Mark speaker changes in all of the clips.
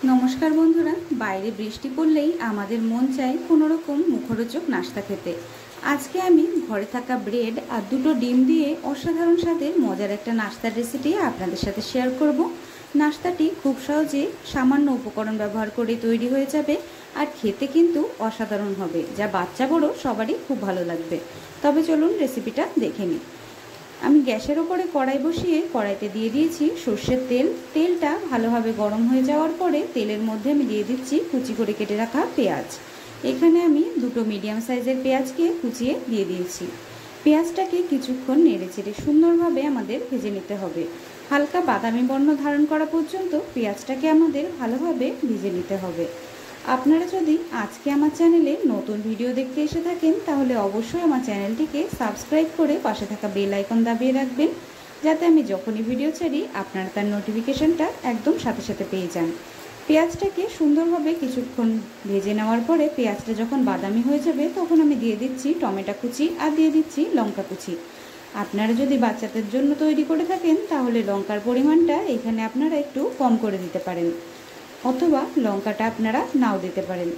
Speaker 1: नमस्कार बंधुरा बाइरे बृष्टि पड़लेई आमादेर मन चाय कोनो रकम मुखरोचक नाश्ता खेते। आज के आमी घरे थाका ब्रेड और दुटो डिम दिए असाधारण स्वादेर मजार एक नाश्तार रेसिपि आपनादेर साथे शेयर करब। नाश्ताटी खूब सहजे सामान्य उपकरण व्यवहार करे तैरी हये जाबे और खेते किन्तु असाधारण होबे, जा बाच्चा बड़ो सबारই खूब भालो लागबे। तबे चलुन रेसिपिटा देखे निই। আমি গ্যাসের ওপরে কড়াই বসিয়ে কড়াইতে দিয়ে দিয়েছি সরষের তেল। তেলটা ভালোভাবে গরম হয়ে যাওয়ার পরে তেলের মধ্যে আমি দিয়ে দিচ্ছি কুচি করে কেটে রাখা পেঁয়াজ। এখানে আমি দুটো মিডিয়াম সাইজের পেঁয়াজকে কুচিয়ে দিয়ে দিয়েছি। পেঁয়াজটাকে কিছুক্ষণ নেড়েচেড়ে সুন্দরভাবে আমাদের ভেজে নিতে হবে। হালকা বাদামি বর্ণ ধারণ করা পর্যন্ত পেঁয়াজটাকে আমাদের ভালোভাবে ভেজে নিতে হবে। আপনারা যদি আজকে আমার চ্যানেলে নতুন ভিডিও দেখতে এসে থাকেন তাহলে অবশ্যই আমার চ্যানেলটিকে সাবস্ক্রাইব করে পাশে থাকা বেল আইকন দাবিয়ে রাখবেন, যাতে আমি যখনই ভিডিও ছাড়ি আপনারা তার নোটিফিকেশনটা একদম সাথে সাথে পেয়ে যান। পেঁয়াজটাকে সুন্দরভাবে কিছুক্ষণ ভেজে নেওয়ার পরে পেঁয়াজটা যখন বাদামি হয়ে যাবে তখন আমি দিয়ে দিচ্ছি টমেটো কুচি আর দিয়ে দিচ্ছি লঙ্কা কুচি। আপনারা যদি বাচ্চাদের জন্য তৈরি করে থাকেন তাহলে লঙ্কার পরিমাণটা এখানে আপনারা একটু কম করে দিতে পারেন, অথবা লঙ্কাটা আপনারা নাও দিতে পারেন।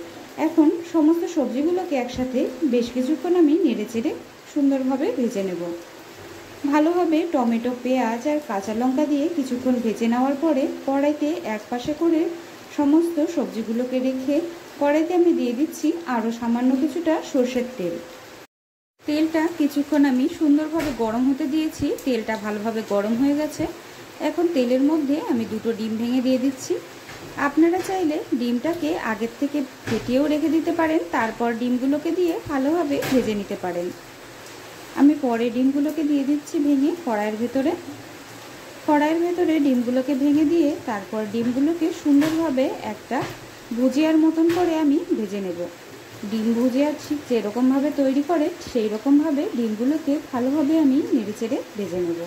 Speaker 1: এখন সমস্ত সবজিগুলোকে একসাথে বেশ কিছুক্ষণ আমি নেড়েচেড়ে সুন্দরভাবে ভেজে নেব। ভালোভাবে টমেটো, পেঁয়াজ আর কাঁচা লঙ্কা দিয়ে কিছুক্ষণ ভেজে নেওয়ার পরে কড়াইতে এক পাশে করে সমস্ত সবজিগুলোকে রেখে কড়াইতে আমি দিয়ে দিচ্ছি আরও সামান্য কিছুটা সরষের তেল। তেলটা কিছুক্ষণ আমি সুন্দরভাবে গরম হতে দিয়েছি। তেলটা ভালোভাবে গরম হয়ে গেছে। এখন তেলের মধ্যে আমি দুটো ডিম ভেঙে দিয়ে দিচ্ছি। আপনারা চাইলে ডিমটাকে আগের থেকে ফেটিয়েও রেখে দিতে পারেন, তারপর ডিমগুলোকে দিয়ে ভালোভাবে ভেজে নিতে পারেন। আমি পরে ডিমগুলোকে দিয়ে দিচ্ছি ভেঙে কড়াইয়ের ভেতরে ডিমগুলোকে ভেঙে দিয়ে তারপর ডিমগুলোকে সুন্দরভাবে একটা ভুজিয়ার মতন করে আমি ভেজে নেব। ডিম ভুজিয়া ঠিক যেরকমভাবে তৈরি করে সেই রকমভাবে ডিমগুলোকে ভালোভাবে আমি নেড়েচেড়ে ভেজে নেব।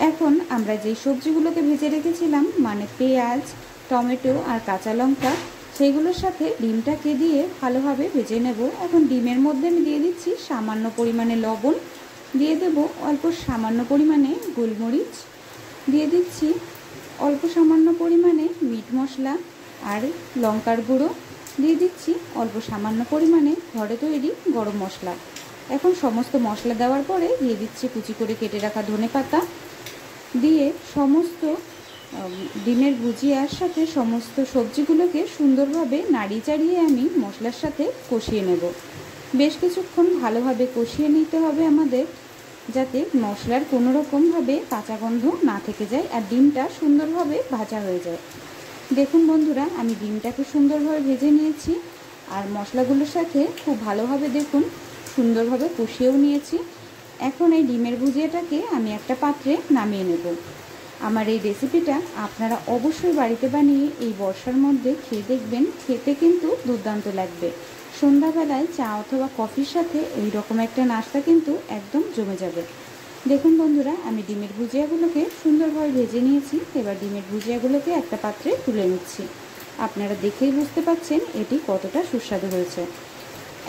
Speaker 1: এখন আমরা যেই সবজিগুলোকে ভেজে রেখেছিলাম মানে পেঁয়াজ, টমেটো আর কাঁচা লঙ্কা, সেইগুলোর সাথে ডিমটাকে দিয়ে ভালোভাবে ভেজে নেব। এখন ডিমের মধ্যে আমি দিয়ে দিচ্ছি সামান্য পরিমাণে লবণ, দিয়ে দেব অল্প সামান্য পরিমাণে গোলমরিচ, দিয়ে দিচ্ছি অল্প সামান্য পরিমাণে মিট মশলা আর লঙ্কার গুঁড়ো, দিয়ে দিচ্ছি অল্প সামান্য পরিমাণে ঘরে তৈরি গরম মশলা। এখন সমস্ত মশলা দেওয়ার পরে দিয়ে দিচ্ছি কুচি করে কেটে রাখা ধনেপাতা, দিয়ে সমস্ত ডিমের ভুজিয়ার সাথে সমস্ত সবজিগুলোকে সুন্দরভাবে নাড়িয়ে চাড়িয়ে আমি মশলার সাথে কষিয়ে নেব। বেশ কিছুক্ষণ ভালোভাবে কষিয়ে নিতে হবে আমাদের, যাতে মশলার কোনো রকমভাবে কাঁচা গন্ধ না থেকে যায় আর ডিমটা সুন্দরভাবে ভাজা হয়ে যায়। দেখুন বন্ধুরা, আমি ডিমটাকে সুন্দরভাবে ভেজে নিয়েছি আর মশলাগুলোর সাথে খুব ভালোভাবে দেখুন সুন্দরভাবে কষিয়েও নিয়েছি। এখন এই ডিমের ভুজিয়াটাকে আমি একটা পাত্রে নামিয়ে নেব। আমার এই রেসিপিটা আপনারা অবশ্যই বাড়িতে বানিয়ে এই বর্ষার মধ্যে খেয়ে দেখবেন, খেতে কিন্তু দুর্দান্ত লাগবে। সন্ধ্যাবেলায় চা অথবা কফির সাথে এই রকম একটা নাস্তা কিন্তু একদম জমে যাবে। দেখুন বন্ধুরা, আমি ডিমের ভুজিয়াগুলোকে সুন্দরভাবে ভেজে নিয়েছি। এবার ডিমের ভুজিয়াগুলোকে একটা পাত্রে তুলে নিচ্ছি। আপনারা দেখেই বুঝতে পারছেন এটি কতটা সুস্বাদু হয়েছে।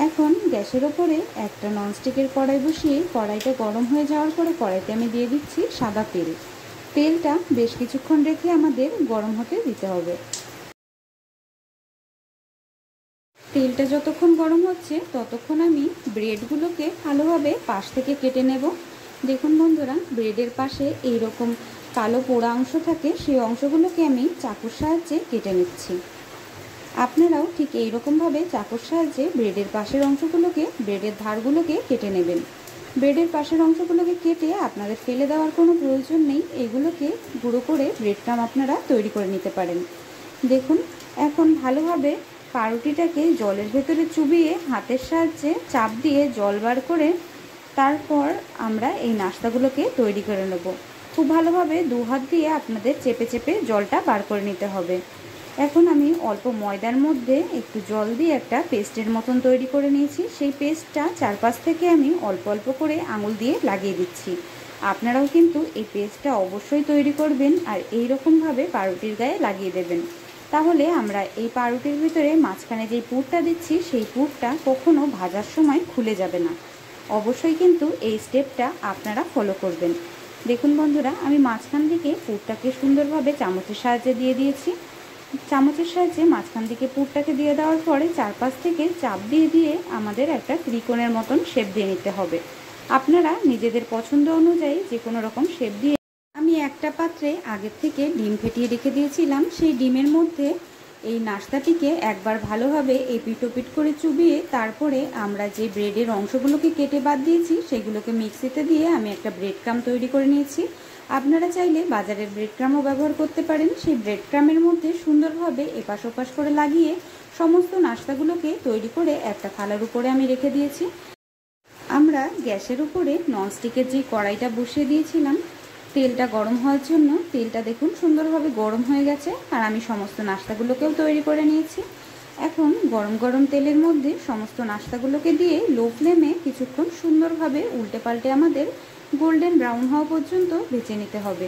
Speaker 1: এখন গ্যাসের ওপরে একটা ননস্টিকের কড়াই বসিয়ে কড়াইটা গরম হয়ে যাওয়ার পরে কড়াইতে আমি দিয়ে দিচ্ছি সাদা তেল। তেলটা বেশ কিছুক্ষণ রেখে আমাদের গরম হতে দিতে হবে। তেলটা যতক্ষণ গরম হচ্ছে ততক্ষণ আমি ব্রেডগুলোকে ভালোভাবে পাশ থেকে কেটে নেব। দেখুন বন্ধুরা, ব্রেডের পাশে এই রকম কালো পোড়া অংশ থাকে, সেই অংশগুলোকে আমি চাকুর সাহায্যে কেটে নিচ্ছি। আপনারাও ঠিক এই রকমভাবে চাকুর সাহায্যে ব্রেডের পাশের অংশগুলোকে, ব্রেডের ধারগুলোকে কেটে নেবেন। ব্রেডের পাশের অংশগুলোকে কেটে আপনাদের ফেলে দেওয়ার কোনো প্রয়োজন নেই, এগুলোকে গুঁড়ো করে ব্রেড ক্রাম্ব আপনারা তৈরি করে নিতে পারেন। দেখুন, এখন ভালোভাবে পাউরুটিটাকে জলের ভেতরে চুবিয়ে হাতের সাহায্যে চাপ দিয়ে জল বার করে তারপর আমরা এই নাস্তাগুলোকে তৈরি করে নেব। খুব ভালোভাবে দু হাত দিয়ে আপনাদের চেপে চেপে জলটা বার করে নিতে হবে। এখন আমি অল্প ময়দার মধ্যে একটু জল দিয়ে একটা পেস্টের মতন তৈরি করে নিয়েছি। সেই পেস্টটা চারপাশ থেকে আমি অল্প অল্প করে আঙুল দিয়ে লাগিয়ে দিচ্ছি। আপনারাও কিন্তু এই পেস্টটা অবশ্যই তৈরি করবেন আর এই রকমভাবে পাউরুটির গায়ে লাগিয়ে দেবেন। তাহলে আমরা এই পাউরুটির ভিতরে মাঝখানে যেই পুরটা দিচ্ছি সেই পুরটা কখনো ভাজার সময় খুলে যাবে না। অবশ্যই কিন্তু এই স্টেপটা আপনারা ফলো করবেন। দেখুন বন্ধুরা, আমি মাঝখান থেকে পুরটাকে সুন্দরভাবে চামচের সাহায্যে দিয়ে দিয়েছি। চামচের সাহায্যে মাঝখান থেকে পুরটাকে দিয়ে দেওয়ার পরে চারপাশ থেকে চাপ দিয়ে দিয়ে আমাদের একটা ত্রিকোণের মতন শেপ দিয়ে নিতে হবে। আপনারা নিজেদের পছন্দ অনুযায়ী যে কোনো রকম শেপ দিয়ে, আমি একটা পাত্রে আগের থেকে ডিম ফেটিয়ে রেখে দিয়েছিলাম। সেই ডিমের মধ্যে এই নাস্তাটিকে একবার ভালোভাবে এপিট ওপিট করে চুবিয়ে তারপরে আমরা যে ব্রেডের অংশগুলোকে কেটে বাদ দিয়েছি সেগুলোকে মিক্সিতে দিয়ে আমি একটা ব্রেড ক্রাম্ব তৈরি করে নিয়েছি। আপনারা চাইলে বাজারের ব্রেড ক্রাম্বও ব্যবহার করতে পারেন। সেই ব্রেড ক্রাম্বের মধ্যে সুন্দরভাবে এপাশ ওপাশ করে লাগিয়ে সমস্ত নাস্তাগুলোকে তৈরি করে একটা থালার উপরে আমি রেখে দিয়েছি। আমরা গ্যাসের উপরে ননস্টিকের যে কড়াইটা বসিয়ে দিয়েছিলাম তেলটা গরম হওয়ার জন্য, তেলটা দেখুন সুন্দরভাবে গরম হয়ে গেছে আর আমি সমস্ত নাস্তাগুলোকেও তৈরি করে নিয়েছি। এখন গরম গরম তেলের মধ্যে সমস্ত নাস্তাগুলোকে দিয়ে লো ফ্লেমে কিছুক্ষণ সুন্দরভাবে উল্টে পাল্টে আমাদের গোল্ডেন ব্রাউন হওয়া পর্যন্ত ভেজে নিতে হবে।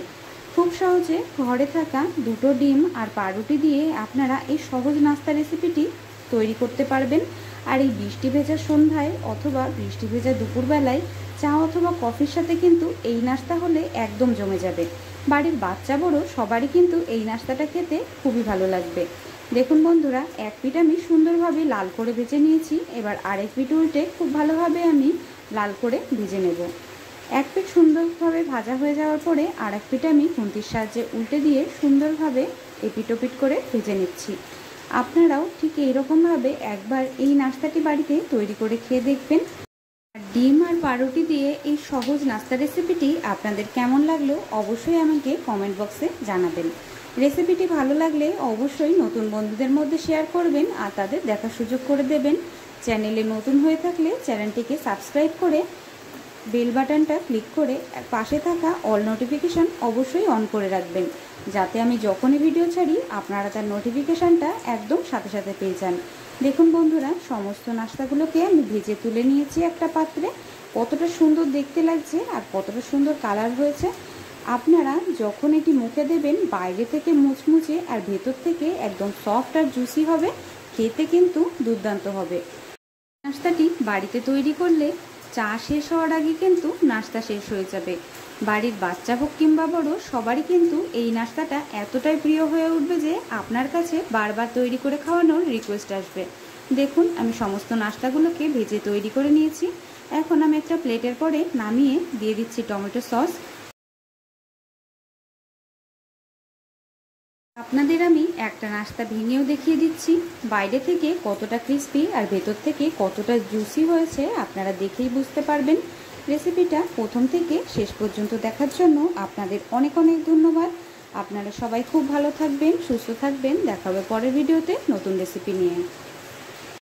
Speaker 1: খুব সহজে ঘরে থাকা দুটো ডিম আর পাউরুটি দিয়ে আপনারা এই সহজ নাস্তা রেসিপিটি তৈরি করতে পারবেন। আর এই বৃষ্টি ভেজা সন্ধ্যায় অথবা বৃষ্টি ভেজা দুপুরবেলায় চা অথবা কফির সাথে কিন্তু এই নাস্তা হলে একদম জমে যাবে। বাড়ির বাচ্চা বড় সবারই কিন্তু এই নাস্তাটা খেতে খুবই ভালো লাগবে। দেখুন বন্ধুরা, এক পিঠ আমি সুন্দরভাবে লাল করে ভেজে নিয়েছি। এবার আরেক পিঠ উল্টে খুব ভালোভাবে আমি লাল করে ভেজে নেব। এক পিঠ সুন্দরভাবে ভাজা হয়ে যাওয়ার পরে আরেক পিঠ আমি খুন্তির সাহায্যে উল্টে দিয়ে সুন্দরভাবে এপিট ওপিট করে ভেজে নিচ্ছি। আপনারাও ঠিক এইরকমভাবে একবার এই নাস্তাটি বাড়িতে তৈরি করে খেয়ে দেখবেন। ডিম আর পাউরুটি দিয়ে এই সহজ নাস্তা রেসিপিটি আপনাদের কেমন লাগলো অবশ্যই আমাকে কমেন্ট বক্সে জানাবেন। রেসিপিটি ভালো লাগলে অবশ্যই নতুন বন্ধুদের মধ্যে শেয়ার করবেন আর তাদের দেখার সুযোগ করে দেবেন। চ্যানেলে নতুন হয়ে থাকলে চ্যানেলটিকে সাবস্ক্রাইব করে বেল বাটনটা ক্লিক করে পাশে থাকা অল নোটিফিকেশান অবশ্যই অন করে রাখবেন, যাতে আমি যখনই ভিডিও ছাড়ি আপনারা তার নোটিফিকেশানটা একদম সাথে সাথে পেয়ে যান। দেখুন বন্ধুরা, সমস্ত নাস্তাগুলোকে আমি ভেজে তুলে নিয়েছি একটা পাত্রে। কতটা সুন্দর দেখতে লাগছে আর কতটা সুন্দর কালার হয়েছে। আপনারা যখন এটি মুখে দেবেন বাইরে থেকে মুচমুচে আর ভেতর থেকে একদম সফট আর জুসি হবে, খেতে কিন্তু দুর্দান্ত হবে। নাস্তাটি বাড়িতে তৈরি করলে চা শেষ হওয়ার আগে কিন্তু নাস্তা শেষ হয়ে যাবে। বাড়ির বাচ্চা হোক কিংবা বড় সবারই কিন্তু এই নাস্তাটা এতটাই প্রিয় হয়ে উঠবে যে আপনার কাছে বারবার তৈরি করে খাওয়ানোর রিকোয়েস্ট আসবে। দেখুন আমি সমস্ত নাস্তাগুলোকে ভেজে তৈরি করে নিয়েছি। এখন আমি একটা প্লেটের পরে নামিয়ে দিয়ে দিচ্ছি টমেটো সস। আপনাদের আমি একটা নাস্তা ভেঙেও দেখিয়ে দিচ্ছি বাইরে থেকে কতটা ক্রিস্পি আর ভেতর থেকে কতটা জুসি হয়েছে, আপনারা দেখেই বুঝতে পারবেন। রেসিপিটা প্রথম থেকে শেষ পর্যন্ত দেখার জন্য আপনাদের অনেক অনেক ধন্যবাদ। আপনারা সবাই খুব ভালো থাকবেন, সুস্থ থাকবেন। দেখা হবে পরের ভিডিওতে নতুন রেসিপি নিয়ে।